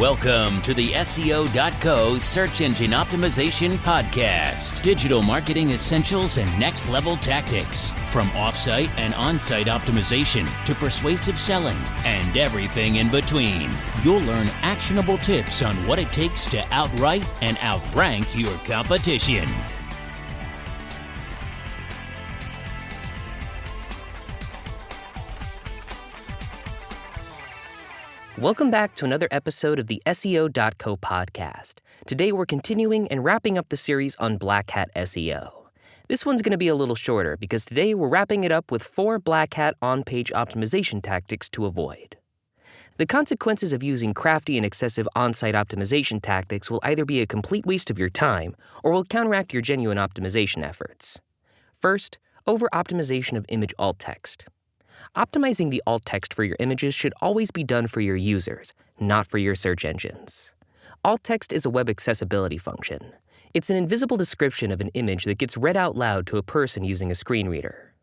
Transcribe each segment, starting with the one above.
Welcome to the SEO.co Search Engine Optimization Podcast. Digital marketing essentials and next-level tactics. From off-site and on-site optimization to persuasive selling and everything in between. You'll learn actionable tips on what it takes to outright and outrank your competition. Welcome back to another episode of the SEO.co podcast. Today we're continuing and wrapping up the series on Black Hat SEO. This one's going to be a little shorter because today we're wrapping it up with 4 Black Hat on-page optimization tactics to avoid. The consequences of using crafty and excessive on-site optimization tactics will either be a complete waste of your time or will counteract your genuine optimization efforts. First, over-optimization of image alt text. Optimizing the alt text for your images should always be done for your users, not for your search engines. Alt text is a web accessibility function. It's an invisible description of an image that gets read out loud to a person using a screen reader.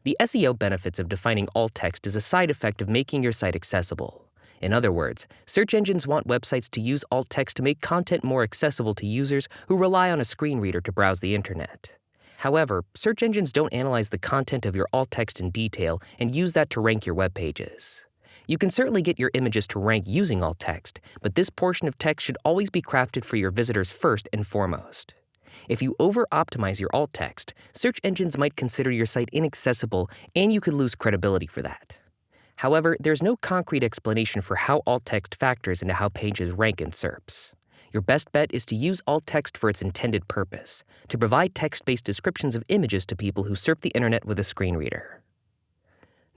The SEO benefits of defining alt text is a side effect of making your site accessible. In other words, search engines want websites to use alt text to make content more accessible to users who rely on a screen reader to browse the internet. However, search engines don't analyze the content of your alt text in detail and use that to rank your web pages. You can certainly get your images to rank using alt text, but this portion of text should always be crafted for your visitors first and foremost. If you over-optimize your alt text, search engines might consider your site inaccessible and you could lose credibility for that. However, there's no concrete explanation for how alt text factors into how pages rank in SERPs. Your best bet is to use alt text for its intended purpose, to provide text-based descriptions of images to people who surf the internet with a screen reader.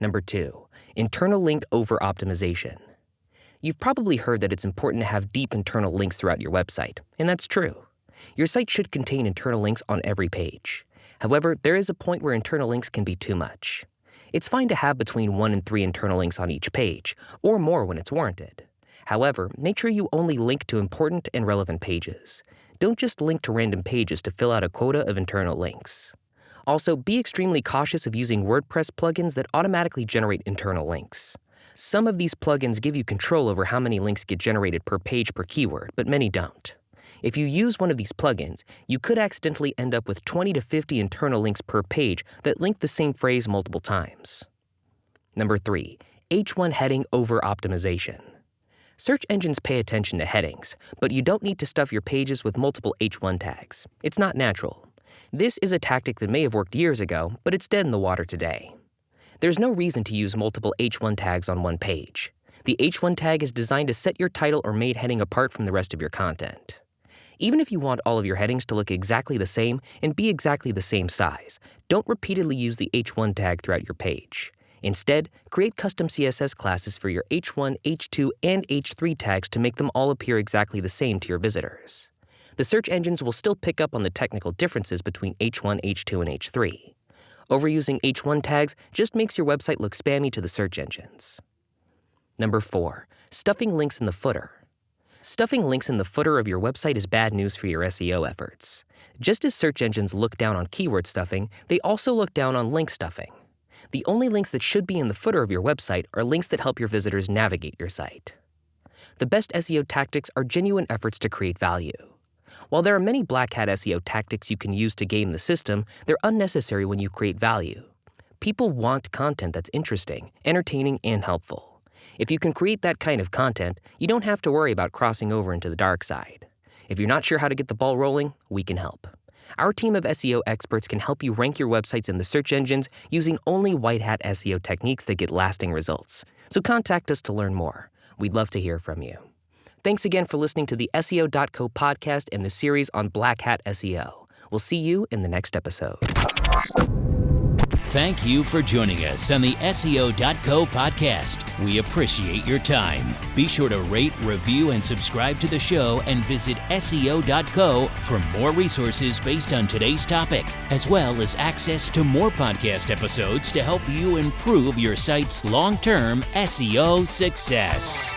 Number 2, internal link over-optimization. You've probably heard that it's important to have deep internal links throughout your website, and that's true. Your site should contain internal links on every page. However, there is a point where internal links can be too much. It's fine to have between 1 and 3 internal links on each page, or more when it's warranted. However, make sure you only link to important and relevant pages. Don't just link to random pages to fill out a quota of internal links. Also, be extremely cautious of using WordPress plugins that automatically generate internal links. Some of these plugins give you control over how many links get generated per page per keyword, but many don't. If you use one of these plugins, you could accidentally end up with 20 to 50 internal links per page that link the same phrase multiple times. Number 3, H1 heading over-optimization. Search engines pay attention to headings, but you don't need to stuff your pages with multiple H1 tags. It's not natural. This is a tactic that may have worked years ago, but it's dead in the water today. There's no reason to use multiple H1 tags on one page. The H1 tag is designed to set your title or main heading apart from the rest of your content. Even if you want all of your headings to look exactly the same and be exactly the same size, don't repeatedly use the H1 tag throughout your page. Instead, create custom CSS classes for your H1, H2, and H3 tags to make them all appear exactly the same to your visitors. The search engines will still pick up on the technical differences between H1, H2, and H3. Overusing H1 tags just makes your website look spammy to the search engines. Number 4, stuffing links in the footer. Stuffing links in the footer of your website is bad news for your SEO efforts. Just as search engines look down on keyword stuffing, they also look down on link stuffing. The only links that should be in the footer of your website are links that help your visitors navigate your site. The best SEO tactics are genuine efforts to create value. While there are many Black Hat SEO tactics you can use to game the system, they're unnecessary when you create value. People want content that's interesting, entertaining, and helpful. If you can create that kind of content, you don't have to worry about crossing over into the dark side. If you're not sure how to get the ball rolling, we can help. Our team of SEO experts can help you rank your websites in the search engines using only white hat SEO techniques that get lasting results. So contact us to learn more. We'd love to hear from you. Thanks again for listening to the SEO.co podcast and the series on Black Hat SEO. We'll see you in the next episode. Thank you for joining us on the SEO.co podcast. We appreciate your time. Be sure to rate, review, and subscribe to the show and visit SEO.co for more resources based on today's topic, as well as access to more podcast episodes to help you improve your site's long-term SEO success.